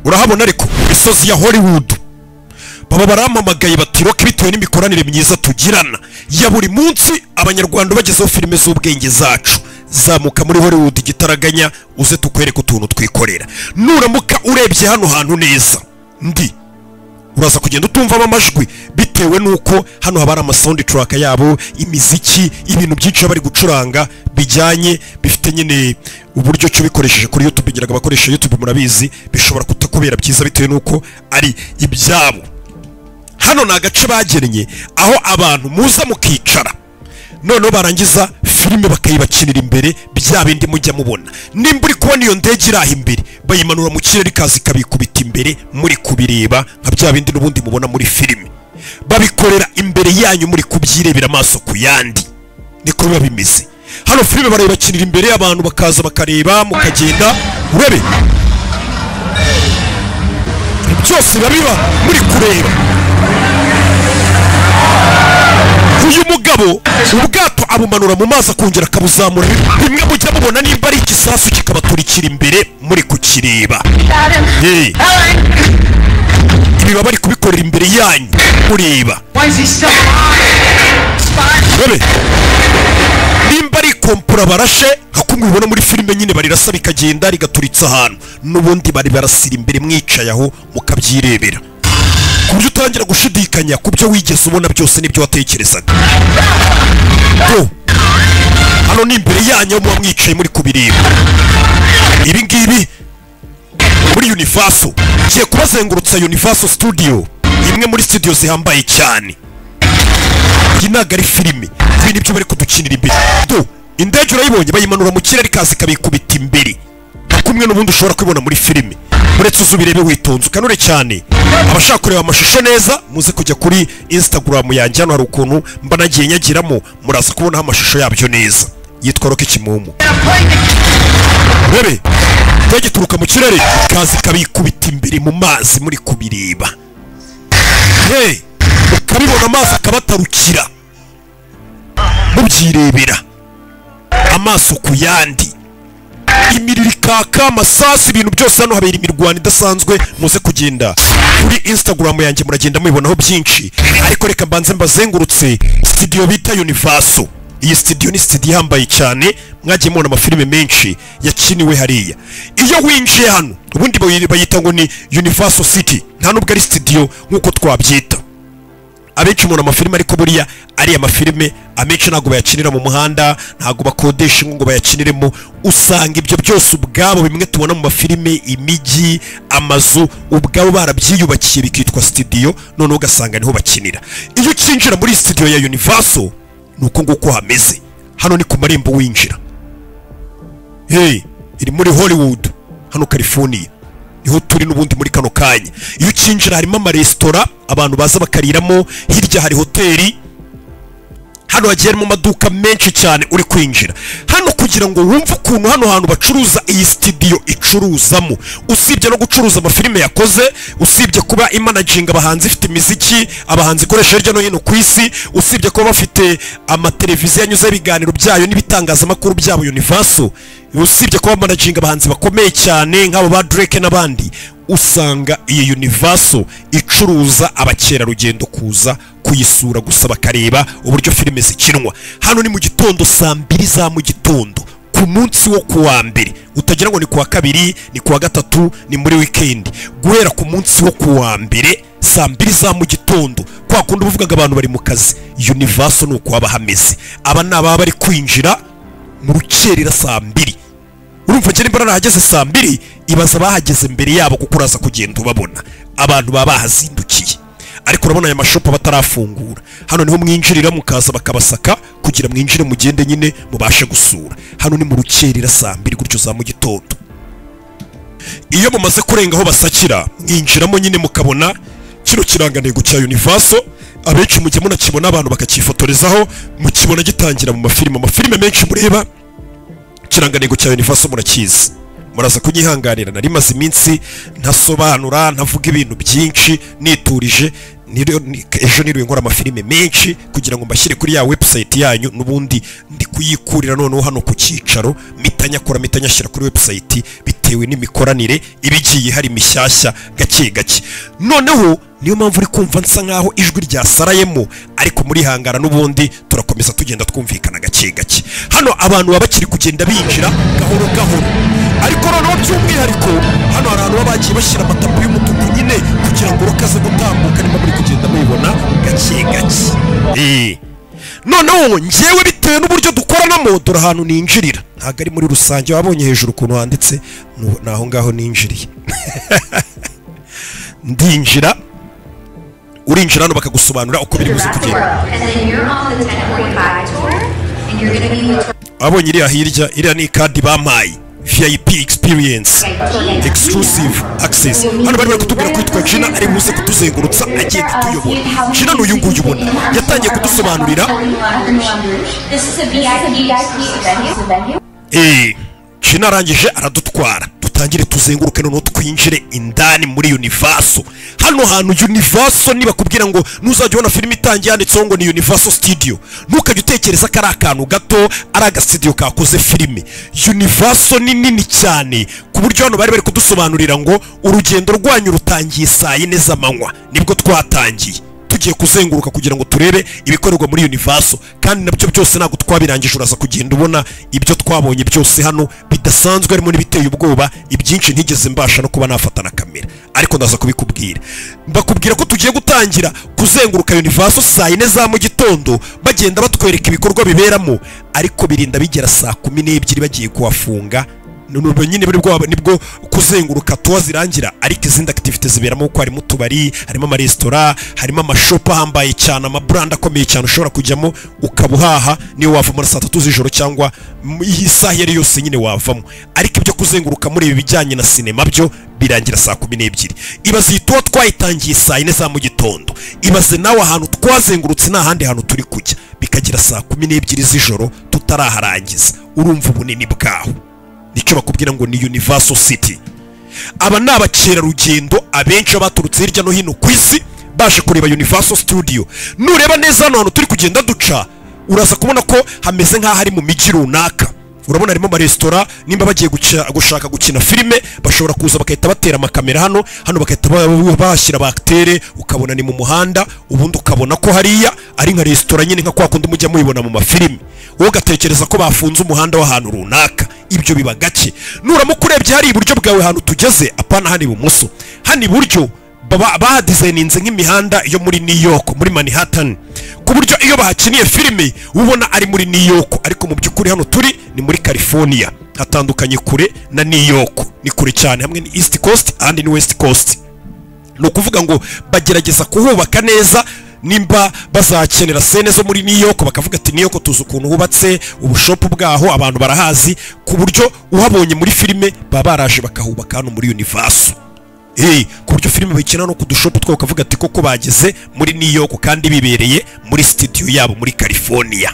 urahabona ariko imisozi ya Hollywood baba barampamagaye bati Rock bitewe n'imikoranire myiza tugirana ya buri munsi abanyarwanda bagezeho filime z'ubwenge zacu zamuka muri Hollywood gitaraganya uze tukwereka utuntu twikorera nuramuka urebye hano hantu neza uraza kugenda utumva amajwi bitewe nuko hano habara ama soundtrack yabo imiziki ibintu byinshi bari gucuranga bijyanye bifite nyine uburyo cyo bikoresheje kuri YouTube bigiraga abakoresha YouTube murabizi bishobora kutakubera byiza bitewe nuko ari ibyabo hano nagace bagennye aho abantu muza mukicara none barangiza filime bakayibakinira imbere bya bindi mujya mubona nimba uri kubona iyo ndege iraha imbere bayimanura mu kirere kazi kabikubita imbere muri kubireba nka bya bindi n'ubundi mubona muri filime babikorera imbere yanyu muri kubyirebera amaso ku yandi niko biba bimeze hano filime barayibakinira imbere abantu bakaza bakareba mukagenda urebe byose biba muri kureba uyu mugabo ubwato abumanura mu mazi akongera akabuzamura bimwe mujya mubona nimba ari ikisasu kikabaturikira imbere muri kukireba ibi baba bari kubikorera imbere yanyu mureba nimba ari kompura barashe hakumwe ubona muri filime nyine barirasa bikagenda rigaturitsa ahantu n'ubundi bari barasira imbere mwicaye aho mukabyirebera kubyo utangira gushidikanya kubyo wigeze ubona byose nibyo watekerezaga hano ni imbere yanyu muba mwicaye muri kubireba ibi ngibi muri Universal kiye kubazengurutsa Universal Studio imwe muri studio zihambaye cyane inaga ari filime ibintu byo bari kudukinira imbere indege urayibonye bayimanura mu kirere kazi kabikubita imbere kumwe n'ubundi ushobora kwibona muri filime uretse uzubirebe witonze ukanure cyane abashaka kureba amashusho neza muze kujya kuri Instagram yanjye hano hari ukuntu mba nagiye nyagiramo muraza kubonaho amashusho yabyo neza yitwa Rock Kimumu bebe ndege turuka mu kirere kazi kabikubita imbere mu mazi muri kubireba ukabibona amazi akabatarukira mubyirebera amaso ku yandi imiriro ikaka amasasi ibintu byose hano habera imirwano idasanzwe muze kugenda kuri Instagram yanjye muragenda mubibonaho byinshi ariko reka mbanze mbazengurutse studio bita Universal iyi studio ni studio ihambaye cyane mwagiye mubona amafilime menshi yakiniwe hariya iyo winjiye hano ubundi bayita ngo ni Universal City nta nubwo ari studio nkuko twabyita abenshi mubona amafilime ariko buriya ari amafilime amenshi ntago bayakinira mu muhanda ntago bakodesha ngo bayakiniremo usanga ibyo byose ubwabo bimwe tubona mu mafilime imijyi amazu ubwabo barabyiyubakiye bikitwa studio none ugasanga niho bakinira iyo ukinjira muri studio ya Universal nuko nguko hameze hano ni ku marembo winjira iri muri Hollywood hano California niho turi n'ubundi muri kano kanya iyo ukinjira harimo amaresitora abantu baza bakariramo hirya hari hoteli hano hagiye mu maduka menshi cyane uri kwinjira hano kugira ngo wumve ukuntu hano hantu bacuruza iyi studio icuruzamo usibye no gucuruza amafilime yakoze usibye kuba imanaginga abahanzi ifite imiziki abahanzi ikoresha hirya no hino ku isi usibye kuba bafite amateleviziyo anyuze ibiganiro byayo n'ibitangazamakuru byabo Universal usibye kuba managinga abahanzi bakomeye cyane nk'abo ba Drake n'abandi usanga iyi Universal icuruza abakerarugendo kuza kuyisura gusa bakareba uburyo filime zikinwa hano ni mu gitondo saa 2 za mu gitondo ku munsi wo kuwa mbere utagira ngo ni kuwa kabiri ni kuwa gatatu ni muri weekend guhera ku munsi wo kuwa mbere saa 2 za mu gitondo kwa kundi uvugaga abantu bari mu kazi Universal nuko aba hameze aba naba bari kwinjira mu rukerera saa 2 urumva cyane imbara hageze saa 2 ibaza bahageze mbere yabo kuko uraza kugenda ubabona abantu baba bahazindukiye ariko urabona aya mashopa batarafungura hano niho mwinjirira mukaza bakabasaka kugira mwinjire mugende nyine mubashe gusura hano ni mu rukerera saa 2 gutyo za mu gitondo iyo mumaze kurenga aho basakira mwinjiramo nyine mukabona kino kirangantego cya Universal abenshi mujye munakibona abantu bakakifotorezaho mukibona gitangira mu amafilime menshi mureba kirangantego cya Universal murakizi muraza kunyihanganira nari maze iminsi ntasobanura ntavuga ibintu byinshi niturije ejo niriwe nkora amafilime menshi kugira ngo mbashyire kuri ya website yanyu n'ubundi ndi kuyikurira noneho hano ku cyicaro mitanya shyira kuri website bitewe bitewe n'imikoranire ibigiye hari mishyashya gake gake. Noneho niyo mpamvu uri kumva nsa nkaho ijwi ryasarayemo, ariko muri hangara n'ubundi turakomeza tugenda twumvikana gake gake. Hano abantu baba bakiri kugenda binjira gahoro gahoro, ariko noneho by'umwihariko hano hari abantu bagiye bashyira amatapu y'umutuku nyine kugira ngo rukaze gutambuka, niba muri kugenda mubibona gake gake. Noneho njyewe bitewe n'uburyo dukoranamo dore ahantu ninjirira, ntabwo ari muri rusange. Wabonye hejuru ukuntu handitse, naho ngaho ninjiriye. Ndinjira, urinjira hano bakagusobanurira uko biri buze kugenda. Abonye iriya hirya, iriya ni ikadi bampaye VIP experience exclusive access. Hano bari kutubwira kwitwa Gina ari buze kutuzengurutsa agenda tuyobora. Gina n'uyu nguyu ubona yatangiye kudusobanurira. Gina arangije aradutwara, dutangire tuzenguruke noneho twinjire indani muri Universal. Hano hantu Universal niba kubwira ngo nuzajya ubona filime itangiye yanditseho ngo ni Universal Studio, ntukajya utekereza ko ari akantu gato, ari agastudio kakoze filime. Universal ni nini cyane ku buryo hano bari kudusobanurira ngo urugendo rwanyu rutangiye saa 4 z'amanywa nibwo twatangiye tugiye kuzenguruka kugira ngo turebe ibikorerwa muri Universal, kandi nabyo byose ntabwo twabirangije. Uraza kugenda ubona ibyo twabonye byose hano bidasanzwe, harimo n'ibiteye ubwoba, ibyinshi ntigeze mbasha no kuba nafata na kamera, ariko ndaza kubikubwira. Mbakubwira ko tugiye gutangira kuzenguruka Universal saa 4 za mu gitondo, bagenda batwereka ibikorwa biberamo, ariko birinda bigera saa 12 bagiye kuhafunga. Nyine nibwo kuzenguruka tuwa zirangira, ariko izindi activities ziberamo uko harimo utubari, harimo amaresitora, harimo amashopu ahambaye cyane, amabrand akomeye cyane ushobora kujyamo ukabuhaha niyo wavamo na saa 3 z'ijoro cyangwa isaha yari yose nyine wavamo. Ariko ibyo kuzenguruka muri ibi bijyanye na sinema byo birangira saa 12. Ibaze ituwa twayitangiye saa 4 za mu gitondo, ibaze nawe ahantu twazengurutse nta handi hantu turi kujya bikagira saa 12 z'ijoro tutaraharangiza. Urumva ubunini bwaho. Nicyo bakubwira ngo ni Universal City. Aba ni abakerarugendo abenshi baturutse hirya no hino ku isi baje kureba Universal Studio. Nureba neza hano turi kugenda duca, uraza kubona ko hameze nk'aho ari mu migi runaka. Urabona harimo amaresitora, nimba bagiye gushaka gukina filime bashobora kuza bakahita batera amakamera hano bakahita bashyira baktere, ukabona ni mu muhanda, ubundi ukabona ko hariya ari nka resitora nyine nka kwa kundi mujya mubibona mu mafilime, wowe ugatekereza ko bafunze umuhanda w'ahantu runaka. Ibyo biba gake. Nuramuka urebye hari iburyo bwawe hantu tugeze, apana hani ibumoso, hani iburyo badesigninze nk'imihanda yo muri New York, muri Manhattan, ku buryo iyo bahakiniye filime ubona ari muri New York, ariko mu by'ukuri hano turi ni muri California, hatandukanye kure na New York, ni kure cyane. Hamwe ni East Coast ahandi ni West Coast. No kuvuga ngo bagerageza kuhubaka neza, nimba bazakenera sene zo muri New York bakavuga ati New York tuzi ukuntu hubatse, ubushopu bwaho abantu barahazi, ku buryo uhabonye muri filime baba baraje bakahubaka hano muri Universal. Ku buryo filime bayikina no kudushopu two ukavuga ati koko bageze muri New York kandi bibereye muri studio yabo muri California.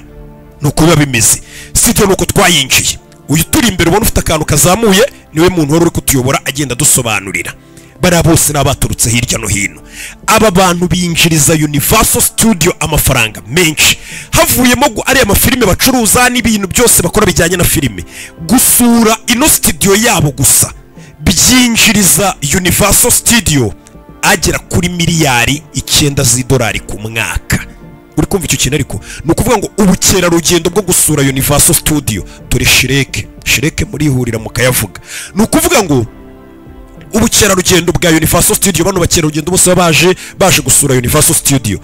Nuko biba bimeze. Studio nuko twayinjiye. Uyu turi imbere ubona ufite akantu kazamuye niwe muntu wari uri kutuyobora agenda dusobanurira. Bara bose nabaturutse hirya no hino. Aba bantu binjiriza Universal Studio amafaranga menshi. Havuyemo ari amafilime bacuruza n'ibintu byose bakora bijyanye na filime. Gusura ino studio yabo gusa byinjiriza Universal Studio agera kuri miliyari 9 z'idolari ku mwaka. Uri kumva icyo kintu? Ariko ni ukuvuga ngo ubukerarugendo bwo gusura Universal Studio turi Shireke muri ihurira mu kayavuga. Ni ukuvuga ngo ubukerarugendo bwa Universal Studio, bano bakerarugendo bose baje gusura Universal Studio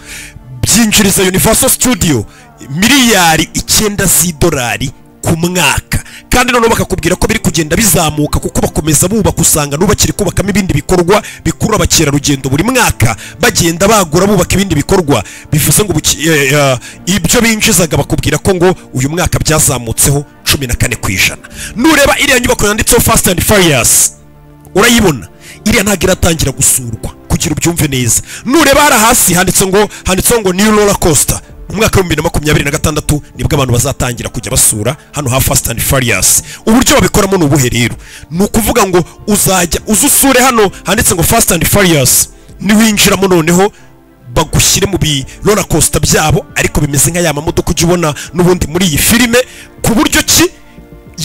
byinjiriza Universal Studio miliyari 9 z'idolari ku mwaka. Kandi noneho bakakubwira ko biri kugenda bizamuka kuko bakomeza bubaka, usanga nubakiri kubakamo ibindi bikorwa bikurura abakerarugendo buri mwaka, bagenda bagura bubaka ibindi bikorwa. Bivuze ngo ibyo binjizaga bakubwira ko ngo uyu mwaka byazamutseho 14%. Nureba iriya nyubako yanditseho Fast and Furious, urayibona iriya ntago iratangira gusurwa kugira ubyumve neza. Nureba hari hasi handitseho ngo New Roller Coaster, umwaka wa 2026 nibwo abantu bazatangira kujya basura hano ha Fast and Furious. Uburyo babikoramo n'ubuhe rero, ni ukuvuga ngo uzusure hano handitse ngo Fast and Furious, ni winjiramo noneho bagushyire mu bi roller coaster byabo, ariko bimeze nka ya mamodoka ujya ubona n'ubundi muri iyi filime, ku buryo ki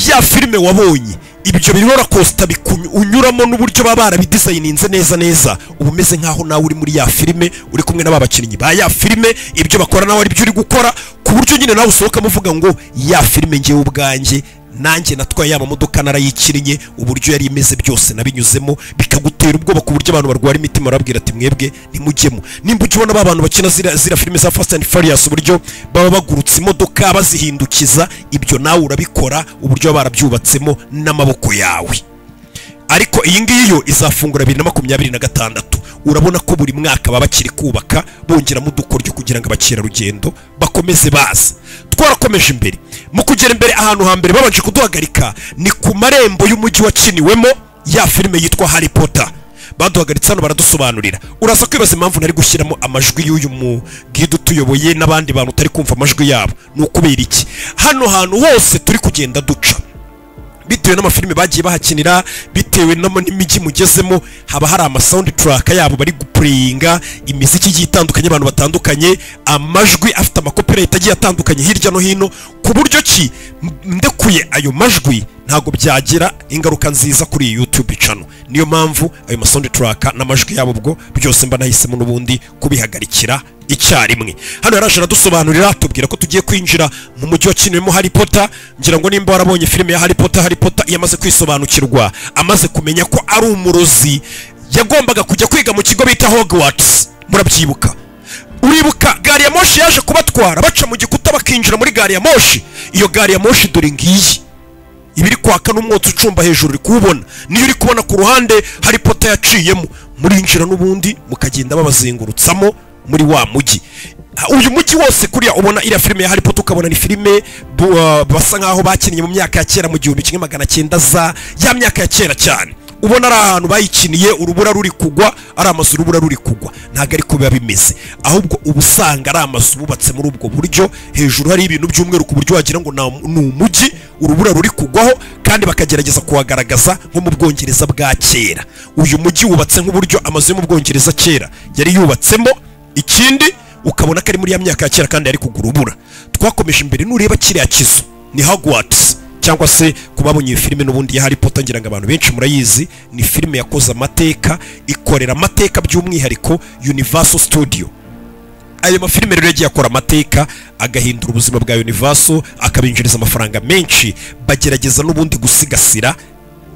ya filime wabonye ibyo birora coaster unyuramo n'uburyo baba barabidesigninze neza uba umeze nkaho nawe uri muri ya filime uri kumwe n'aba bakinnyi ba ya filime ibyo bakora nawe ari byo uri gukora ku buryo nyine nawe usohoka muvuga ngo ya filime ngewe ubwanjye nanjye natwaye yaba modoka narayikinnye uburyo yari imeze byose nabinyuzemo bikagutera ubwoba ku buryo abantu barwara imitima barabwira ati mwebwe nimujyemo nimba ukibona abantu bakina zira filime za Fast and Furious uburyo baba bagurutse imodoka bazihindukiza ibyo nawe urabikora uburyo barabyubatsemo n'amaboko yawe ariko iyi ngiyo izafungura 2026 urabona ko buri mwaka baba bakiri kubaka bongeramo udukoryo kugira ngo abakira rugendo bakomeze baza twarakomeje imbere mu kugera imbere ahantu hambere babanje kuduhagarika ni ku marembo y'umujyi wakiniwemo ya filime yitwa Harry Potter baduhagaritse hano baradusobanurira uraza kwibaza impamvu nari gushyiramo amajwi y'uyu mugide utuyoboye n'abandi bantu utari kumva amajwi yabo ni ukubera iki hano hantu hose turi kugenda duca bitewe n'amafilime bagiye bahakinira bitewe n'imijyi mugezemo haba hari ama soundtrack yabo bari guplayinga imiziki igiye itandukanye abantu batandukanye amajwi afite amakopyright agiye atandukanye hirya no hino ku buryo ki ndekuye ayo majwi ntago byagira ingaruka nziza kuri YouTube channel niyo mpamvu ayo ma soundtrack n'amajwi yabo bwo byose mba nahisemo n'ubundi kubihagarikira icyarimwe hano yaraje aradusobanurira tubwira ko tugiye kwinjira mu mujyi wa kinwemo Harry Potter ngira ngo nimba warabonye filime ya Harry Potter yamaze kwisobanukirwa amaze kumenya ko ari umurozi yagombaga kujya kwiga mu kigo bita Hogwarts murabyibuka uribuka gari ya moshi yaje kubatwara baca mu gikuta bakinjira muri gari ya moshi iyo gari ya moshi dore ngiyi ibiri kwaka n'umwotsi ucumba hejuru uri kubona niyo uri kubona ku ruhande Harry Potter yaciyemo muri injira n'ubundi mukagenda babazengurutsamo muri wa mujyi uyu mujyi wose kuriya ubona iriya filime ya Harry Potter ukabona ni filime basa nkaho bakinnye mu myaka ya kera mu 1900 za ya myaka ya kera cyane ubona ari ahantu bayikiniye urubura ruri kugwa ari amazu urubura ruri kugwa ntago ari ko biba bimeze ahubwo ubusanga ari amazu bubatse muri ubwo buryo hejuru hari ibintu by'umweru ku buryo wagira ngo ni umujyi urubura ruri kugwaho kandi bakagerageza kuwagaragaza nko mu Bwongereza bwa kera uyu mujyi wubatse nk'uburyo amazu yo mu Bwongereza kera yari yubatsemo ikindi ukabona ko ari muri ya myaka ya kera kandi ari kugurubura twakomeje imbere nureba kiriya kizu ni Hogwarts cyangwa se kubabonye filime n'ubundi ya Harry Potter ngira ngo abantu benshi murayizi ni filime yakoze amateka ikorera amateka by'umwihariko Universal Studio ayo mafilime rero yagiye akora amateka agahindura ubuzima bwa Universal akabinjiriza amafaranga menshi bagerageza n'ubundi gusigasira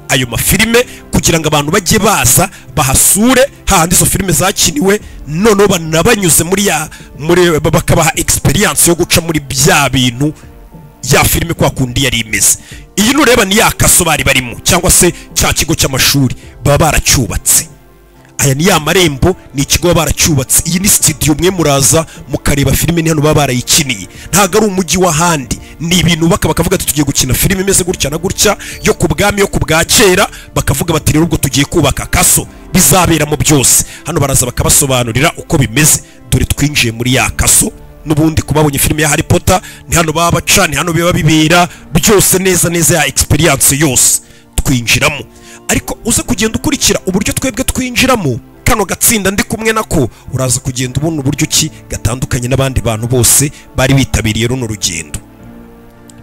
ayo mafilime kugira ngo abantu bajye baza bahasure hahandi izo filime zakiniwe none banabanyuze muri bakabaha experience yo guca muri bya bintu ya filime kwa kundi yari imeze iyi nureba ni ya kaso bari barimo cyangwa se cya kigo cy'amashuri baba baracyubatse aya ni ya marembo ni ikigo baracyubatse iyi ni studio mwe muraza mukareba filime ni hano baba barayikiniye ntago ari umujyi w'ahandi ni ibintu bakavuga ati tugiye gukina filime imeze gutya na gutya yo ku bwami yo ku bwa kera bakavuga bati rero ubwo tugiye kubaka kaso bizabera mu byose hano baraza bakabasobanurira uko bimeze dore twinjiye muri ya kaso nubundi kubabonye filime ya Harry Potter ni hano baba bacani hano biba bibera byose neza ya experience yose twinjiramo ariko uze kugenda ukurikira uburyo twebwe twinjiramo kano gatsinda ndi kumwe nako uraza kugenda ubona uburyo ki gatandukanye n'abandi bantu bose bari bitabiriye runo rugendo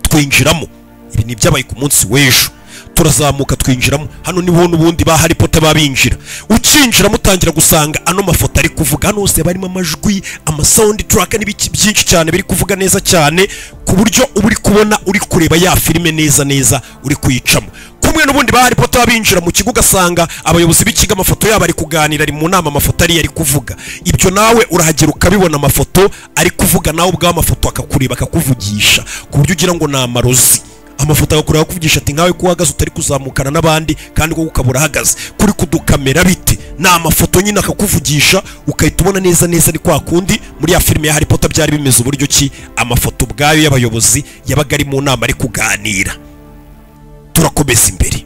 twinjiramo ibi ni byabaye ku munsi w'ejo turazamuka twinjiramo hano niho n'ubundi ba Harry Potter babinjira ukinjira mutangira gusanga ano mafoto ari kuvuga hano hose barimo amajwi ama soundtrack n'ibiki byinshi cyane biri kuvuga neza cyane ku buryo uri kubona uri kureba ya filime neza uri kuyicamo kumwe n'ubundi ba Harry Potter babinjira mu kigo ugasanga abayobozi b'ikigo amafoto yabo ari kuganira ari mu nama amafoto ari kuvuga ibyo nawe urahagera ukabibona amafoto ari kuvuga nawe ubwawe amafoto akakureba akakuvugisha ku buryo ugira ngo ni amarozi amafoto agakureba kuvugisha ati nkawe kuhagaze utari kuzamukana n'abandi kandi ko ukabura hagaze kuri kudukamera bite na amafoto nyine akakuvugisha ukahita ubona neza ni kwa kundi muri ya filime ya Harry Potter byari bimeze uburyo ki amafoto bwayo y'abayobozi yabaga ari mu nama ari kuganira turakomeza imbere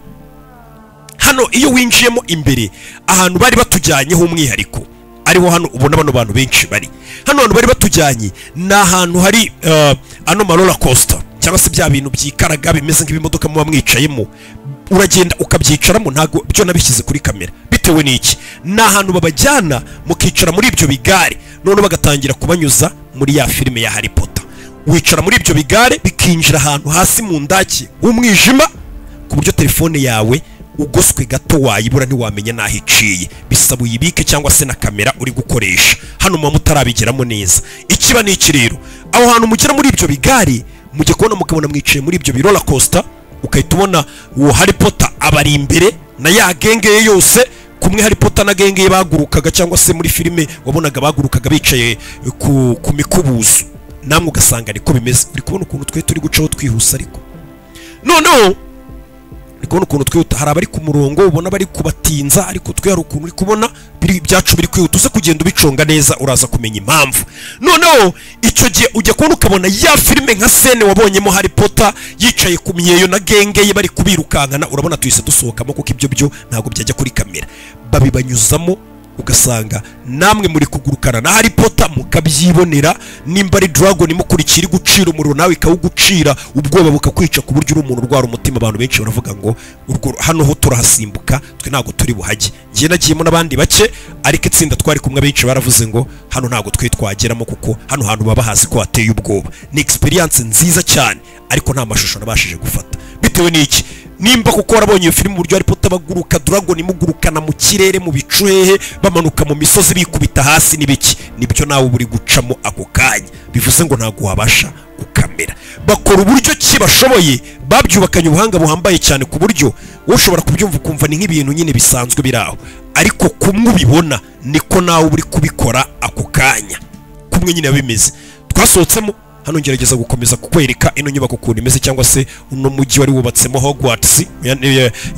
hano iyo winjiyemo imbere ahantu bari batujyanyeho umwihariko ariho hano ubona bano bantu benshi bari hano abantu bari batujyanye na ahantu hari ano roller coaster cyangwa se bya bintu byikaraga bimeze nk'ibimodoka muba mwicayemo uragenda ukabyicaramo ntago byo nabishyize kuri kamera bitewe n'iki na ahantu babajyana mukicara muri ibyo bigare none bagatangira kubanyuza muri ya filime ya Harry Potter wicara muri ibyo bigare bikinjira ahantu hasi mu ndaki umwijima ku buryo telefone yawe ugoswe gato wayibura ntiwamenya naho iciye, bisaba uyibike cyangwa se na kamera uri gukoresha. Hano mu mutarabigeramo neza. Ikiba ni iki rero, aho hantu mugera muri ibyo bigari mujye kubona mukabona mwicaye muri ibyo roller coaster, ukahita ubona uwo Harry Potter abari imbere na ya genge yose. Kumwe Harry Potter na genge bagurukaga cyangwa se muri filime wabonaga bagurukaga bicaye ku mikubuzo, namwe ugasanga niko bimeze. Uri kubona ukuntu twe turi gucaho twihusa, ariko noneho uri kubona ukuntu twihuta. Hari abari ku murongo ubona bari kubatinza, ariko twe hari ukuntu uri kubona byacu biri kwihuta. Uze kugenda ubiconga neza uraza kumenya impamvu. Noneho icyo gihe ujya kubona ukabona ya filime nka scene wabonyemo Harry Potter yicaye ku myeyo na genge ye bari kubirukankana, urabona tuyise dusohokamo kuko ibyo byo ntabwo byajya kuri kamera, babibanyuzamo ugasanga namwe muri kugurukana na Harry Potter mukabyibonera. Nimba ari dragon mukurikira gucira umuriro nawe ikawugucira, ubwoba bukakwica ku buryo uri umuntu urwara umutima. Abantu benshi baravuga ngo urwo hano ho turahasimbuka, twe ntago turi buhage. Ngiye nagiyemo n'abandi bake, ariko itsinda twari kumwe benshi baravuze ngo hano ntago twe twageramo kuko hano hantu baba hazi ko hateye ubwoba. Ni experience nziza cyane, ariko nta mashusho nabashije gufata. Bitewe n'iki? Nimba kuko warabonye iyo filime uburyo Harry Potter baguruka dragon imugurukana mu kirere mu bicu hehe, bamanuka mu misozi bikubita hasi n'ibiki, nibyo nawe buri gucamo ako kanya. Bivuze ngo ntago wabasha gukamera. Bakora uburyo ki bashoboye, babyubakanye ubuhanga buhambaye cyane ku buryo ushobora kubyumva ukumva ni nk'ibintu nyine bisanzwe biraho, ariko kumwe ubibona niko nawe buri kubikora ako kanya, kumwe nyine bimeze. Twasohotsemo hano ngerageza gukomeza kukwereka ino nyubako ukuntu imeze, cyangwa se uno mujyi wari wubatsemo Hogwarts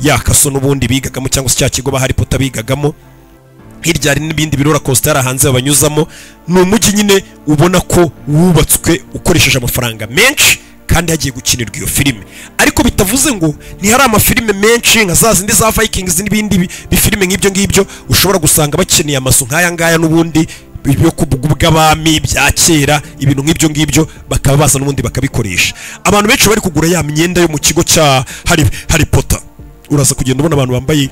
ya kaso n'ubundi bigagamo, cyangwa se cya kigo ba Harry Potter bigagamo. Hirya hari n'ibindi birora coaster hanze banyuzamo. Ni umujyi nyine ubona ko wubatswe ukoresheje amafaranga menshi kandi hagiye gukinirwa iyo filime, ariko bitavuze ngo ntihari amafilime menshi nka za zindi za Vikings n'ibindi bifilime nk'ibyo ngibyo ushobora gusanga bakeneye amazu nk'aya ngaya n'ubundi byo kubw'abami bya kera, ibintu nk'ibyo ngibyo bakaba baza n'ubundi bakabikoresha. Abantu benshi bari kugura ya myenda yo mu kigo cya Harry Potter, uraza kugenda ubona abantu bambaye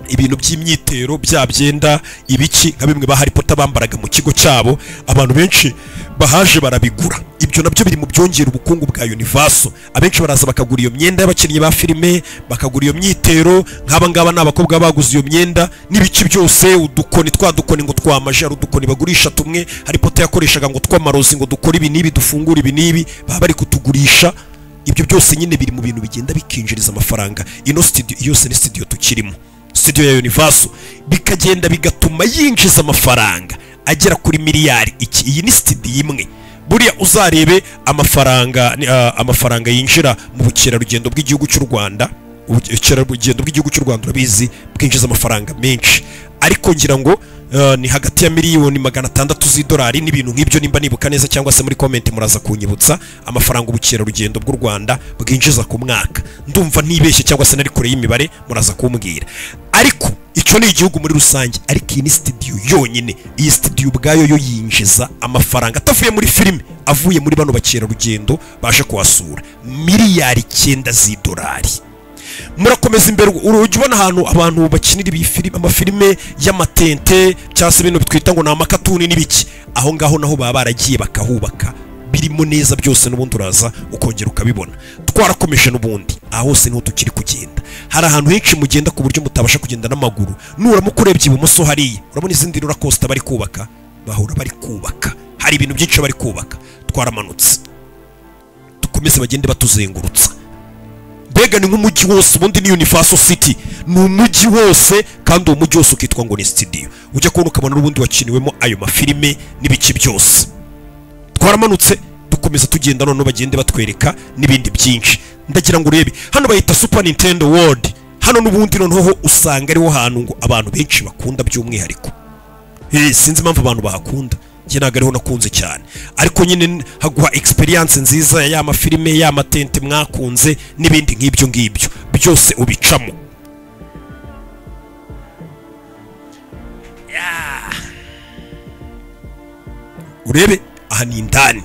ibintu by'imyitero bya byenda ibiki nka bimwe ba Harry Potter bambaraga mu kigo cyabo. Abantu benshi bahaje barabigura. Ibyo nabyo biri mu byongera ubukungu bwa Universal. Abenshi baraza bakagura iyo myenda y'abakinnyi ba filime, bakagura iyo myitero. Nk'aba ngaba n'abakobwa baguze iyo myenda n'ibiki byose, udukoni twadukoni ngo twamaje, ari udukoni bagurisha tumwe Harry Potter yakoreshaga ngo twamarozi ngo dukora ibi nibi dufungura ibi nibi, baba bari kutugurisha. Ibyo byose nyine biri mu bintu bigenda bikinjiriza amafaranga. Ino studio yose ni studio tukirimo, studio ya Universal, bikagenda bigatuma yinjiza amafaranga agera kuri miliyari. Iyi ni studio imwe. Buriya uzarebe amafaranga yinjira mu bukerarugendo bw'igihugu cy'u Rwanda. Ubukerarugendo bw'igihugu cy'u Rwanda urabizi bwinjiza amafaranga menshi, ariko ngira ngo ni hagati ya miliyoni 600 z'idolari n'ibintu nk'ibyo, nimba nibuka neza, cyangwa se muri comment muraza kunyibutsa amafaranga ubukerarugendo bw'u Rwanda bwinjiza ku mwaka. Ndumva ntibeshye cyangwa se nari kure y'imibare, muraza kumbwira. Ariko icyo ni igihugu muri rusange, ariko iyi ni studio yonyine. Iyi studio ubwayo yo yinjiza amafaranga atavuye muri filime, avuye muri bano bakerarugendo baje kuhasura, miliyari 9 z'idolari. Murakomeza imbere urujya ubona ahantu abantu bakinira ibi filime, amafilime y'amatente cyangwa se ibintu bitwita ngo ni amakatuni n'ibiki, aho ngaho naho baba baragiye bakahubaka birimo neza byose, n'ubundi uraza ukongera ukabibona. Twarakomeje n'ubundi aho hose niho tukiri kugenda. Hari ahantu henshi mugenda ku buryo mutabasha kugenda n'amaguru. Nuramuka urebye ibumoso hariya urabona izindi roller coaster bari kubaka, bahura bari kubaka, hari ibintu byinshi bari kubaka. Twaramanutse dukomeze bagende batuzengurutsa. Mbega ni nk'umujyi wose, ubundi ni Universal City, ni umujyi wose, kandi uwo mujyi wose ukitwa ngo ni studio. Ujya kubona ukabona n'ubundi wakiniwemo ayo mafilime n'ibiki byose. Twaramanutse dukomeza tugenda, none bagende batwereka n'ibindi byinshi. Ndagira ngo urebe hano bayita Super Nintendo World. Hano n'ubundi noneho usanga ariho hantu ngo abantu benshi bakunda by'umwihariko. Sinzi impamvu abantu bahakunda, njye ntabwo ariho nakunze cyane, ariko nyine haguha experience nziza ya mafilime ya matente mwakunze n'ibindi nk'ibyo ngibyo byose ubicamo. Urebe aha ni indani.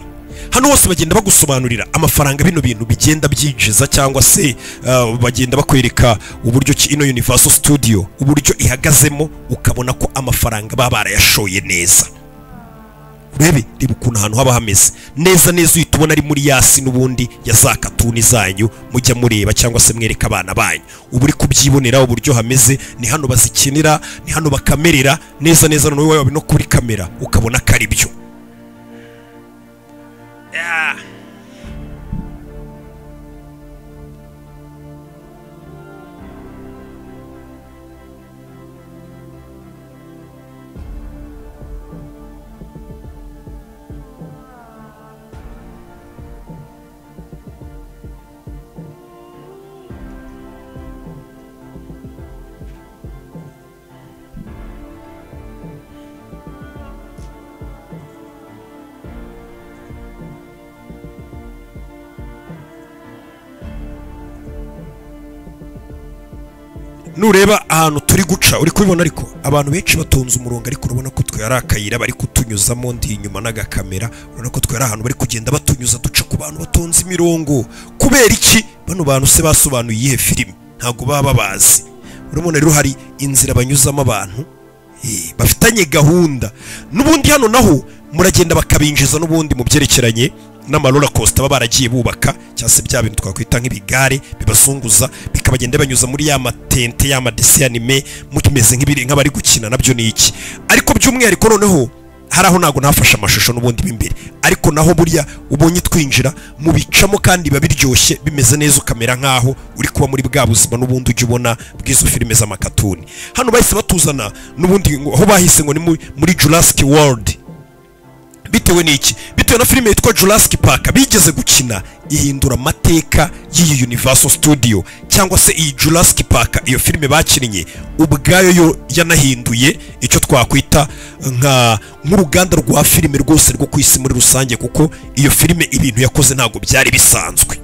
Hano hose bagenda bagusobanurira amafaranga bino bintu bigenda byinjiza, cyangwa se bagenda bakwereka uburyo ki ino Universal Studio uburyo ihagazemo, ukabona ko amafaranga baba barayashoye neza. urebe reba ukuntu ahantu haba hameze neza neza, uhita ubona ari muri yasi n'ubundi ya za katuni zanyu mujya mureba cyangwa se mwereka abana banyu, ubu uri kubyibonera uburyo hameze. Ni hano bazikinira, ni hano bakamerera neza neza, noneho wowe no kuri kamera ukabona ko ari byo. Nureba ahantu turi guca uri kubibona, ariko abantu benshi batonze umurongo, ariko urabona ko twe ari akayira bari kutunyuzamo ndi inyuma n'agakamera, urabona ko twe ari ahantu bari kugenda batunyuza duca ku bantu batonze imirongo. Kubera iki? Bano bantu se basobanuye iyihe filime? Ntago baba bazi. Urabona rero hari inzira banyuzamo abantu bafitanye gahunda. N'ubundi hano naho muragenda bakabinjiza n'ubundi mu byerekeranye n'amaroller coaster baba baragiye bubaka, cyangwa se bya bintu twakwita nk'ibigare bibazunguza, bikabagenda banyuza muri ya matente ya madesi anime mukimeze nk'abari gukina. Nabyo ni iki? Ariko by'umwihariko noneho hari aho ntago nafashe amashusho n'ubundi b'imbere, ariko naho burya ubonye twinjira mu bicamo kandi babiryoshye bimeze neza, ukamera nkaho uri kuba muri bwa buzima n'ubundi ujya ubona bw'izo filime z'amakatuni. Hano bahise batuzana n'ubundi aho bahise ngo ni muri Jurassic World. Bitewe n'iki? Bitewe na filime yitwa Jurassic Park bigeze gukina ihindura amateka y'iyi Universal Studio, cyangwa se iyi Jurassic Park. Iyo filime bakinnye ubwayo yo yanahinduye icyo twakwita nk'uruganda rwa filime rwose rwo ku isi muri rusange, kuko iyo filime ibintu yakoze ntabwo byari bisanzwe.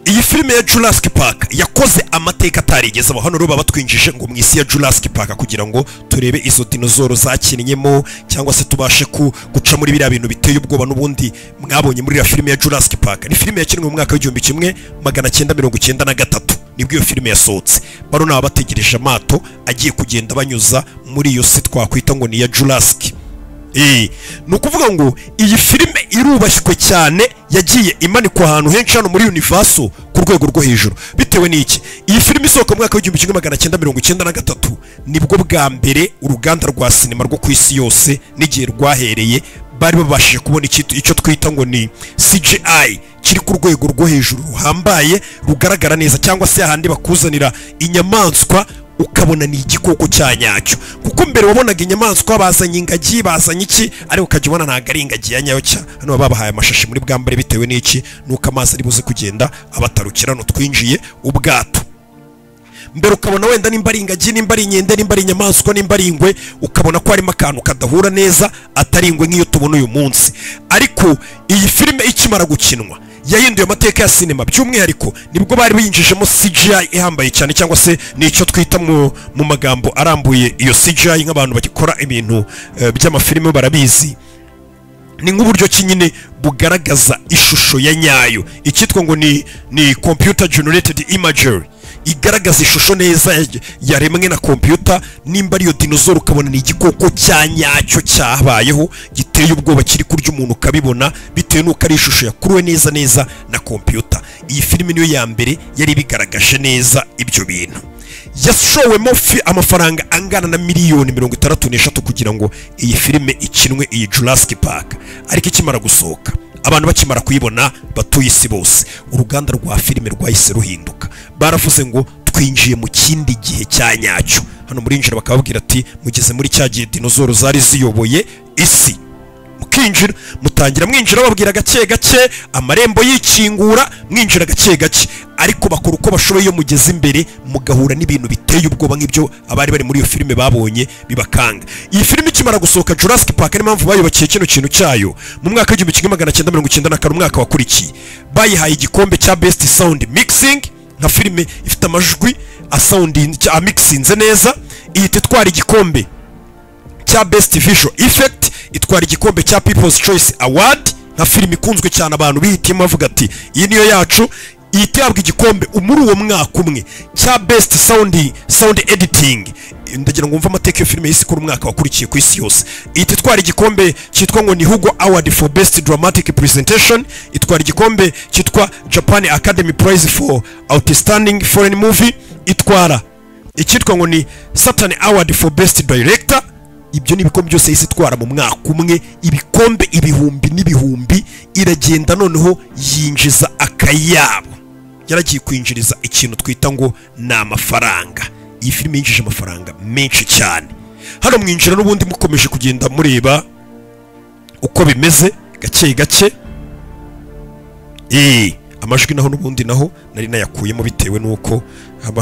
Iyi filime ya Jurassic Park yakoze amateka atarigeze. Hano rero baba twinjije ngo mu isi ya Jurassic Park kugira ngo turebe izo dinozoro zakinnyeho, cyangwa se tubashe guca muri biriya bintu biteye ubwoba n'ubundi mwabonye muri ya filime ya Jurassic Park. Ni filime yakinwe mu mwaka w'1993 nibwo iyo filime yasohotse. Bano naba bategereje amato agiye kugenda banyuza muri iyo si twakwita ngo ni ya Jurassic. Ni ukuvuga ngo iyi filime irubashywe cyane, yagiye imanikwa ahantu henshi hano muri Universal ku rwego rwo hejuru. Bitewe n'iki? Iyi filime isohoka mu mwaka w'1993 nibwo bwa mbere uruganda rwa sinema rwo ku isi yose n'igihe rwahereye bari babashije kubona icyo twita ngo ni CGI kiri ku rwego rwo hejuru ruhambaye rugaragara neza, cyangwa se ahandi bakuzanira inyamaswa ukabona ni igikoko cya nyacyo. Kuko mbere wabonaga inyamaswa bazanye ingagi, bazanye iki, ariko ukajya ubona ntago ari ingagi ya nyayo cya. Hano babahaye amashashi muri bwambare. Bitewe n'iki? Nuko amazi ari buze kugenda abatarukira no twinjiye ubwato. Mbere ukabona wenda nimba ari ingagi, nimba ari inkende, nimba ari inyamaswa, nimba ari ingwe, ukabona ko harimo akantu kadahura neza, atari ingwe nk'iyo tubona uyu munsi. Ariko iyi filime ikimara gukinwa yahinduye amateka ya sinema. By'umwihariko nibwo bari binjijemo CGI ihambaye cyane, cyangwa se nicyo twita mu magambo arambuye iyo CGI. Nk'abantu bagikora ibintu by'amafilime barabizi, ni nk'uburyo kinyine bugaragaza ishusho ya nyayo, icyitwa ngo ni computer generated imagery, igaragaza ishusho neza yaremwe na computer. Nimba ariyo dinozoro ukabona ni igikoko cya nyacyo cyabayeho giteye ubwoba kiri kurya umuntu ukabibona, bitewe n'uko ari ishusho yakuruwe neza na computer. Iyi filime niyo ya mbere yari bigaragaje neza ibyo bintu. Yashowemo amafaranga angana na miliyoni 63 kugira ngo iyi filime ikinwe, iyi Jurassic Park. Ariko ikimara gusohoka, abantu bakimara kuyibona batuye isi bose, uruganda rwa filime rwahise ruhinduka. Baravuze ngo twinjiye mu kindi gihe cya nyacyo. Hano muri injira bakababwira ati mugeze muri cya gihe dinozoro zari ziyoboye isi. Mukinjira, mutangira mwinjira babwira gake gake, amarembo yikingura, mwinjira gake gake. Ariko bakora uko bashoboye iyo mugeze imbere mugahura n'ibintu biteye ubwoba nk'ibyo abari bari muri iyo filime babonye bibakanga. Iyi filime ikimara gusohoka Jurassic Park, ni mpamvu bayubakiye kino kintu cyayo mu mwaka w'1994, umwaka wakurikiye bayihaye igikombe cya Best Sound Mixing, nka filime ifite amajwi a mixinze neza. Ihita itwara igikombe cya Best Visual Effect, itwara igikombe cya People's Choice Award nka filime ikunzwe cyane, abantu bihitiyemo bavuga ati iyi niyo yacu. itabwa igikombe muri uwo mwaka umwe cya best sound editing. Ndagira ngo umva amateka yo filime y'isi kuri umwaka wakurikiye ku isi yose. Itwara igikombe cyitwa ngo ni Hugo Award for best dramatic presentation, itwara igikombe cyitwa Japan Academy Prize for outstanding foreign movie, itwara icyitwa ngo ni Saturn Award for best director. Ibyo ni ibikombe byose y'isi itwara mu mwaka umwe, ibikombe ibihumbi n'ibihumbi. Iragenda noneho yinjiza akayabo, yaragiye kwinjiriza ikintu twita ngo ni amafaranga. Iyi filime yinjije amafaranga menshi cyane. Hano mwinjira n'ubundi mukomeje kugenda mureba uko bimeze gake gake. Amajwi naho n'ubundi naho nari nayakuyemo bitewe nuko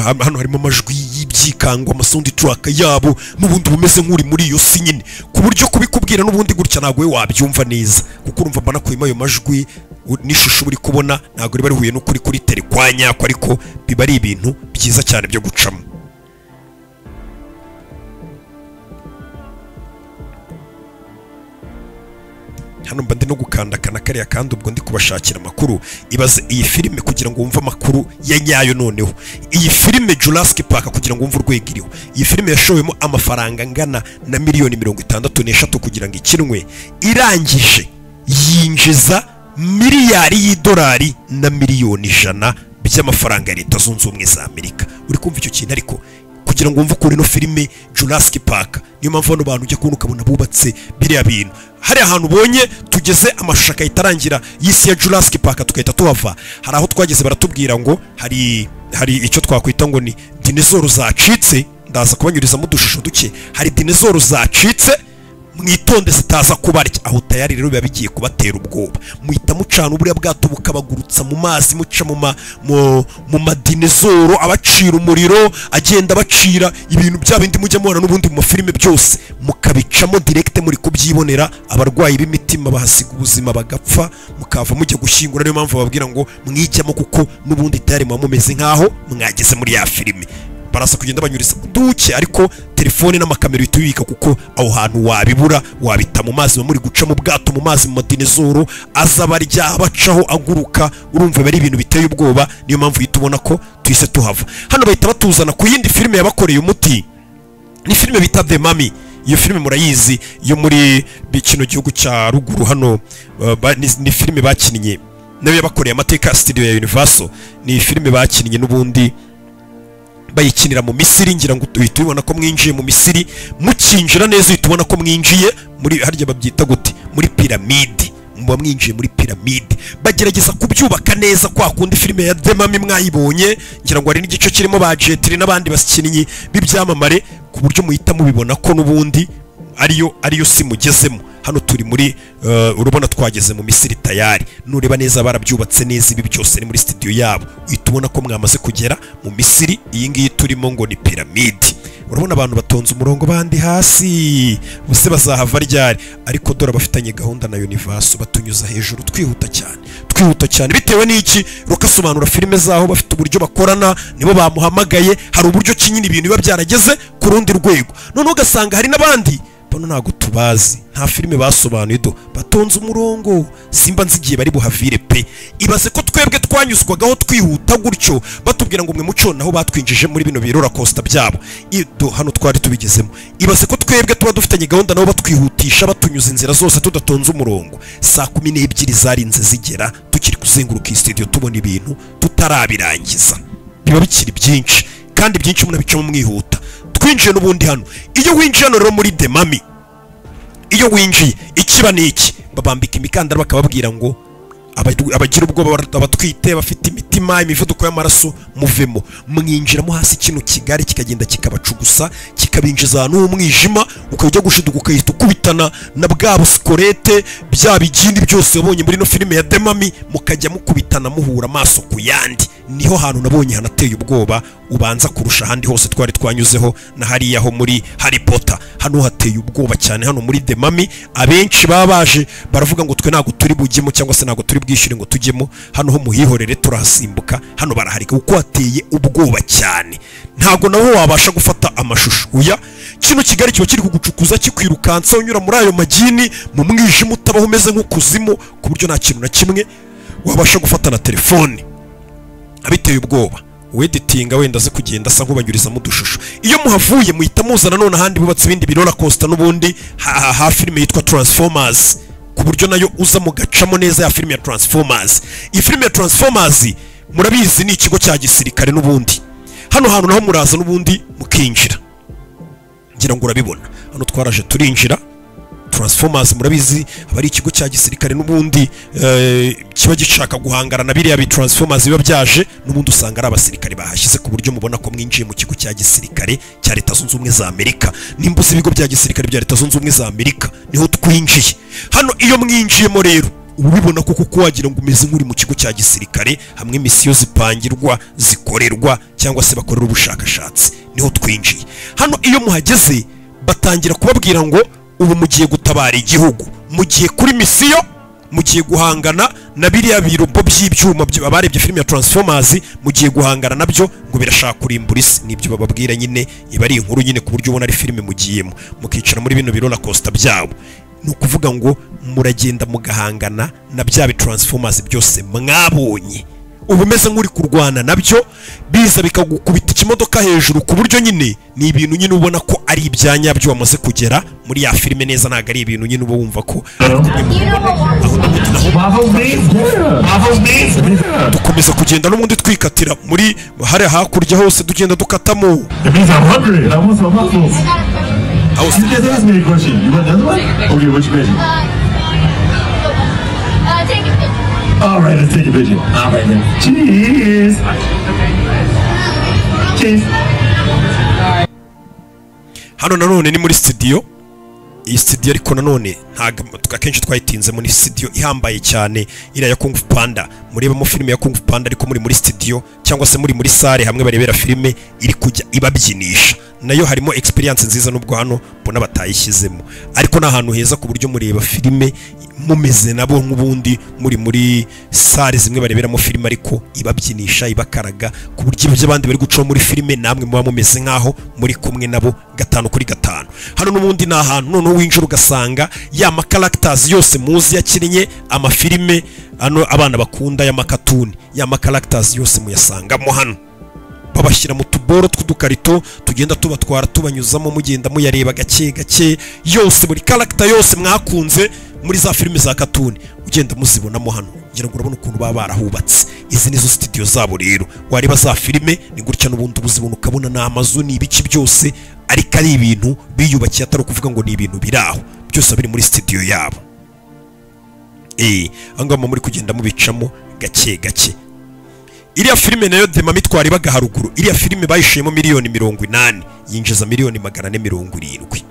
hano harimo amajwi y'ibyikangwa, amasound track yabo n'ubundi bumeze nk'uri muri iyo si nyine, ku buryo kubikubwira n'ubundi gutya ntago we wabyumva neza, kuko urumva mbana kuyima ayo majwi n'ishusho uri kubona ntago riba rihuye n'ukuri kuri tele kwa nyako, ariko biba ari ibintu byiza cyane byo gucamo. Hano mba ndi no gukandakana kariya kandi ubwo ndi kubashakira amakuru. Ibaze iyi filime kugira ngo wumve amakuru ya nyayo. Noneho iyi filime Jurassic Park kugira ngo wumve urwego iriho, iyi filime yashowemo amafaranga angana na miliyoni 63 kugira ngo ikinwe, irangije yinjiza miliyari y'idolari na miliyoni 100 by'amafaranga ya Leta Zunze Ubumwe za Amerika. Uri kumva icyo kintu? Ariko kugira ngo wumve ko ino filime Jurassic Park, niyo mpamvu hano bantu ujya kubona ukabona bubatse biriya bintu. Hari ahantu ubonye tugeze amashusho akahitarangira y'isi ya Jurassic Park tukahita tuhava. Hari aho twageze baratubwira ngo hari icyo twakwita ngo ni dinezoro zacitse. Ndaza kubanyurizamo udushusho duke. Hari dinezoro zacitse, mwitonde zitaza kubarya. Aho tayari rero biba bigiye kubatera ubwoba, muhita mucana uburiya bwato bukabagurutsa mu mazi, muca mu madinezoro, abacira umuriro, agenda bacira ibintu bya bindi mujya mubona n'ubundi mu filime byose, mukabicamo direct muri kubyibonera. Abarwayi b'imitima bahasiga ubuzima bagapfa, mukava mujya gushyingura. Niyo mpamvu bababwira ngo mwijyamo, kuko n'ubundi tayari muba mumeze nkaho mwageze muri ya filime. Barasa kugenda banyuriza duke, ariko telefone n'amakamera bitubika, kuko aho hantu wabibura, wabita mu mazi muri guca mu bwato mu mazi mu madinezoro azabarya bacaho aguruka. Urumva bari ibintu biteye ubwoba. Niyo mpamvu yitubona ko twise tuhava. Hano bahita batuzana ku yindi filime yabakoreye umuti, ni filime bita The Mummy. Iyo filime murayizi yo muri kino gihugu cya ruguru hano, ni filime bakinnye nayo yabakoreye amateka studio ya Universal. Ni filime bakinnye n'ubundi bayikinira mu Misiri. Ngira ngo tuhita ubona ko mwinjiye mu Misiri, mukinjira neza uhita ubona ko mwinjiye muri harya babyita gute, muri piramide. Muba mwinjiye muri piramide, bagerageza kubyubaka neza kwa kundi filime ya The Mummy mwayibonye. Ngira ngo ari n'igice kirimo ba Jetri n'abandi bakinnyi b'ibyamamare, ku buryo muhita mubibona ko n'ubundi ariyo si mugezemo. Hano turi muri urubona twageze mu Misiri tayari. Nureba neza barabyubatse neza, ibi byose ni muri studio yabo. Uhita ubona ko mwamaze kugera mu Misiri. Iyi ngiyi turimo ngo ni piramide. Urabona abantu batonze umurongo bandi hasi, bose bazahava ryari. Ariko dore bafitanye gahunda na Universal, batunyuza hejuru twihuta cyane. Bitewe n'iki rukasobanura filime zaho, bafite uburyo bakorana, nibo bamuhamagaye. Hari uburyo kinyine ibintu biba byarageze ku rundi rwego. None ugasanga hari n'abandi bano ntago tubazi, nta filime basobanuye do, batonze umurongo. Simba nzigiye bari buhavire pe. Ibaze ko twebwe twanyuzwagaho twihuta gutyo, batubwira ngo mwe muco naho batwinjije muri bino birora costa byabo. Ido hano twari tubigezemo. Ibaze ko twebwe tuba dufitanye gahunda nabo batwihutisha, batunyuza inzira zose tudatonze umurongo. Saa 12 zarinze zigera tukiri kuzenguruka studio tubona ibintu tutarabirangiza. Biba bikiri byinshi kandi byinshi munabicamo mwihuta. Twinjiye n'ubundi hano. Iyo winjiye hano rero muri The Mummy, iyo winjiye ikiba niki, babambika imikandara bakababwira ngo abagira ubwoba, abatwite, bafite imitima, imivuduko y'amaraso, muvemo. Mwinjiramo hasi kino kigari kikagenda kikabacugusa, kikabinjiza ahantu h'umwijima, ukajya gushiduka ukahita ukubitana na bwa busikorete bya bigindi byose wabonye muri no filime ya The Mummy, mukajya mukubitana muhura amaso ku yandi. Niho hantu nabonye hanateye ubwoba ubanza kurusha handi hose twari twanyuzeho na hariya ho muri Harry Potter. Hano hateye ubwoba cyane. Hano muri The Mummy abenshi babaje baravuga ngo twe ntago turi bujyemo, cyangwa se ntago turi bwishyire ngo tujyemo. Hano ho muhihorere turahasimbuka, hano baraharika kuko hateye ubwoba cyane. Ntago naho wabasha gufata amashusho. Uya kino kigari kiba kiri kugucukuza, kikwirukansa unyura muri ayo magini mu mwijima utabaho umeze nk'ukuzimu, ku buryo nta kintu na kimwe wabasha gufata na telefone. abiteye ubwoba uweditinga wenda aze kugenda asa nk'ubanyurizamo udushusho. Iyo muhavuye muhita muzana none ahandi bubatse ibindi birora costa n'ubundi ha filime yitwa Transformers, ku buryo nayo uza mugacamo neza ya filime ya Transformers. Iyi filime ya Transformers murabizi ni ikigo cya gisirikare n'ubundi, hano hantu naho muraza n'ubundi mukinjira, ngira ngo urabibona hano twaraje turinjira. Transformers murabizi abari ikigo cya gisirikare n'ubundi kiba gishaka guhangara na biriya bi Transformers biba byaje n'ubundi usanga ari abasirikare bahashyize, ku buryo mubona ko mwinjiye mu kigo cya gisirikare cya Leta Zunze Ubumwe za Amerika. Nimbuze ibigo bya gisirikare bya Leta Zunze Ubumwe za Amerika niho twinjiye hano. Iyo mwinjiyemo rero ubibona ko kuko wagira ngo umeze nk'uri mu kigo cya gisirikare, hamwe misiyo zipangirwa zikorerwa cyangwa se bakorera ubushakashatsi, niho twinjiye hano. Iyo muhageze batangira kubabwira ngo ubu mugiye gutabara igihugu, mugiye kuri misiyo, mugiye guhangana na biriya birobo by'ibyuma abarebye filime ya Transformers, mugiye guhangana nabyo ngo birashaka kurimbura isi. Nibyo bababwira nyine, iba ari inkuru nyine ku buryo ubona ari filime mugiyemo mukicara muri bino birona costa byabo. Ni ukuvuga ngo muragenda mugahangana na bya bi Transformers byose mwabonye, ubu meze nk'uri kurwana nabyo, biza bikagukubita ikimodoka hejuru, ku buryo nyine ni ibintu nyine ubona ko ari ibyanya byo wamaze kugera muri ya filime neza, ntago ari ibintu nyine uba wumva ko dukomeza kugenda n'ubundi twikatira muri hari hakurya hose tugenda dukatamo. All right, let's take a video. All right, then. Cheers. Cheers. Hano nanone ni muri studio. Iyi studio ariko nanone ntago akenshi twayitinzemo, ni studio ihambaye cyane ira ya Kung Fu Panda. Murebamo filime ya Kung Fu Panda ariko muri studio cyangwa se muri sale hamwe barebera filime iri kujya ibabyinisha, nayo harimo experience nziza nubwo hano mbona batayishyizemo, ariko nahantu heza ku buryo mureba filime mumeze nabo nk'ubundi muri sale zimwe bareberamo filime ariko ibabyinisha ibakaraga, ku buryo ibyo abandi bari gucaho muri filime namwe muba mumeze nkaho muri kumwe nabo 5 kuri 5. Hano n'ubundi na ahantu none winjira ugasanga ya ma characters yose muzi yakinnye amafilime hano abana bakunda ya makatuni, ya ma characters yose muyasangamo hano, babashyira mu tuboro tw'udukarito tugenda tubatwara tubanyuzamo, mugenda muyareba gake gake yose, buri character yose mwakunze muri za filime za katuni ugenda muzibonamo hano. Ngira ngo urabona ukuntu baba barahubatse, izi nizo studio zabo rero. Wareba za filime ni gutya n'ubundi ubuzibona ukabona na amazu ni ibiki byose, ariko ari ibintu biyubakiye atari kuvuga ngo ni ibintu biraho, byose biri muri studio yabo. Angama muri kugenda mubicamo gake gake. Iriya filime nayo Demami twari baga haruguru, iriya filime bayishiyemo miliyoni 80, yinjiza miliyoni 470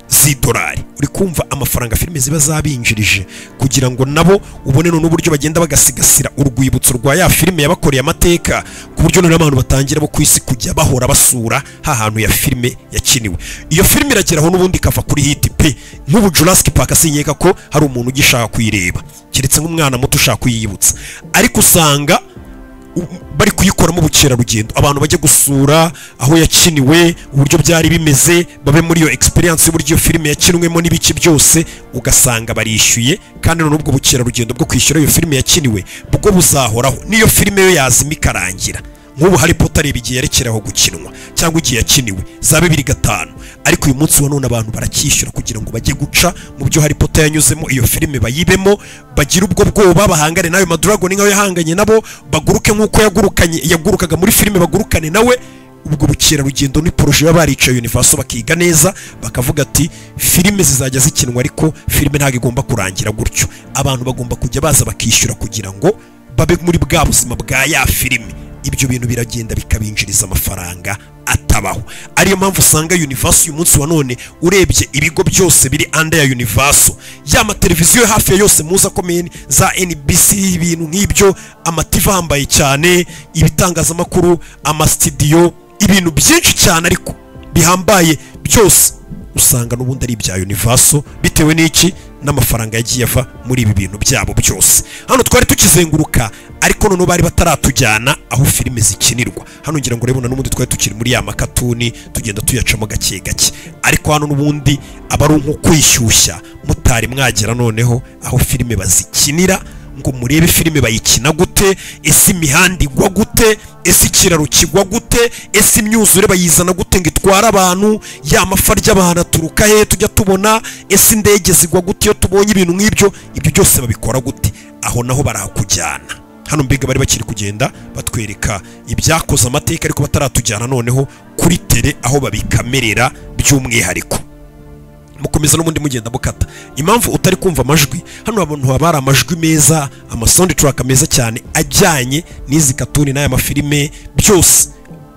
z'idolari. Uri kumva amafaranga filime ziba zabinjirije, kugira ngo nabo ubone none uburyo bagenda bagasigasira urwibutso rwa ya filime yabakoreye amateka, ku buryo none abantu batangira bo kwisi kujya bahora basura ha hantu ya filime yakiniwe. Iyo filime irageraho n'ubundi kava kuri hit pe, nk'ubu Jurassic Park asinyeka ko hari umuntu ugishaka kuyireba, kiretse nk'umwana muto ushaka kuyibutsa, ariko usanga bari kuyikoramo ubukerarugendo, abantu bajya gusura aho yakiniwe, uburyo byari bimeze, babe muri iyo experience y'uburyo iyo filime yakinwemo n'ibiki byose, ugasanga barishyuye. Kandi none ubwo bukerarugendo bwo kwishyura iyo filime yakiniwe bwo buzahoraho niyo filime yo yazima ikarangira. Nk'ubu Harry Potter igiye yerekeraho gukinwa cyangwa igiye yakiniwe za 2005, ariko uyu munsi wa none abantu baracyishyura kugira ngo bajye guca mu byo Harry Potter yanyuzemo, iyo filime bayibemo, bagira ubwo bwoba, bahangane nayo madragon nkayo yahanganye nabo, baguruke nk'uko yagurukaga muri filime, bagurukane nawe. Ubwo bukerarugendo ni projet y'abaricaye Universal bakiga neza, bakavuga ati filime zizajya zikinwa, ariko filime ntago igomba kurangira gutyo, abantu bagomba kujya baza bakishyura kugira ngo babe muri bwa buzima bwa ya filime. Ibyo bintu biragenda bikabinjiriza amafaranga atabaho. Ariyo mpamvu usanga Universal uyu munsi wa none urebye ibigo byose biri under ya Universal, ya mateleviziyo hafi ya yose muza komeye za NBC, ibintu nk'ibyo, amativa hambaye cyane, ibitangazamakuru, amastudio, ibintu byinshi cyane ariko bihambaye byose usanga n'ubundi ari ibya Universal, bitewe n'iki n'amafaranga yagiye ava muri ibi bintu byabo byose. Hano twari tukizenguruka, ariko none bari bataratujyana aho filime zikinirwa. Hano ngira ngo urebona n'ubundi twari tukiri muri ya makatuni tugenda tuyacamo gake gake, ariko hano n'ubundi aba ari nko kwishyushya mutari mwagera noneho aho filime bazikinira, ngo murebe filime bayikina gute, ese imihanda igwa gute, ese ikiraro kigwa gute, ese imyuzure bayizana gute ngo itware abantu, ya mafa ry'abantu aturuka he tujya tubona, ese indege zigwa gute iyo tubonye ibintu nk'ibyo, ibyo byose babikora gute. Aho naho barakujyana. Hano mbega bari bakiri kugenda batwereka ibyakoze amateka ariko bataratujyana noneho kuri tele aho babikamerera by'umwihariko. Mukomeza no mundi mugenda mukata. Impamvu utari kumva amajwi, hano abantu habara amajwi meza, ama sound track meza cyane ajyanye n'izi katuni n'aya mafilime byose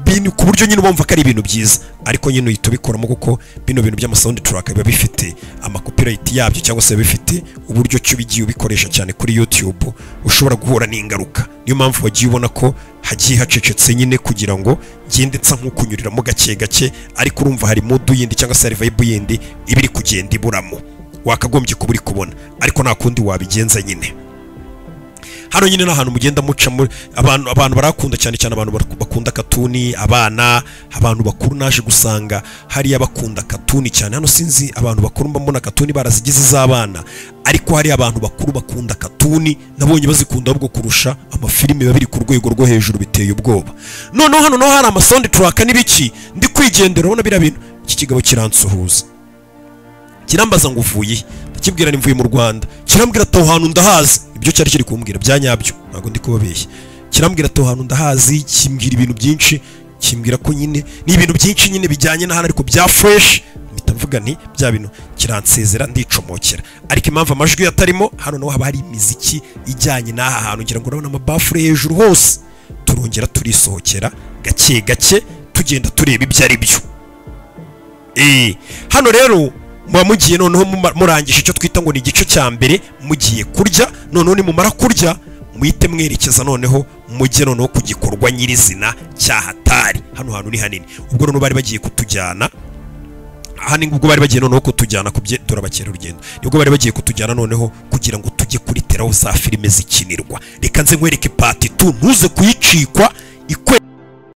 bintu ku buryo nyine bumva ko ari ibintu byiza, ariko nyine uhita ubikoramo kuko bino bintu by'ama sound track biba bifite ama copyright yabyo cyangwa se bifite uburyo cyo bigiye ubikoresha cyane kuri YouTube ushobora guhura n'ingaruka. Niyo mpamvu wagiye ubona ko hagiye hacecetse nyine kugira ngo gende tsa nk'ukunyuriramo gake gake, ariko urumva hari mood yindi cyangwa se vibe yindi ibiri kugenda iburamo, wakagombye kuburi kubona, ariko nta kundi wabigenza nyine. Hano nyine n'ahantu mugenda muca abantu barakunda cyane cyane abantu bakunda katuni, abana, abantu bakuru naje gusanga hari abakunda katuni cyane. Hano sinzi abantu bakuru mbona katuni barazigize z'abana, ariko hari abantu bakuru bakunda katuni nabonye bazikunda ahubwo kurusha amafilime babiri ku rwego rwo hejuru biteye ubwoba. Noneho hano no hari ama sound track n'ibiki ndi kwigendera, ubona bira bintu. Iki kigabo kiransuhuza kirambaza ngo uvuye, kibwira ni mvuye mu Rwanda, kirambwira ati hantu ndahazi. Ibyo cyari kiri kumbwira byanyabyo, ntago ndi kubabeshya. Kirambwira ati hantu ndahazi, kimbwira ibintu byinshi, kimbwira ko nyine ni ibintu byinshi nyine bijyanye na hano ariko bya fresh. Mvuga nti bya bintu kiransezera ndicomokera, ariko impamvu amajwi yatarimo hano no haba hari imiziki ijyanye n'aha hantu, ngira ngo urabona amabafure hejuru hose. Turongera turisohokera gake gake tugenda tureba ibyo ari byo. Hano rero muba mugiye noneho murangije icyo twita ngo ni igice cya mbere, mugiye kurya. Noneho ni mumara kurya muhite mwerekeza noneho mujye noneho ku gikorwa nyirizina cya hatari. Hano hantu ni hanini, ubwo noneho bari bagiye kutujyana hani, ubwo bari bagiye noneho kutujyana kubye turabakera urugendo, nibwo bari bagiye kutujyana noneho kugira ngo tujye kuri teraho za filime zikinirwa. Reka nze nkwereke part 2 ntuze kuyicikwa ikwe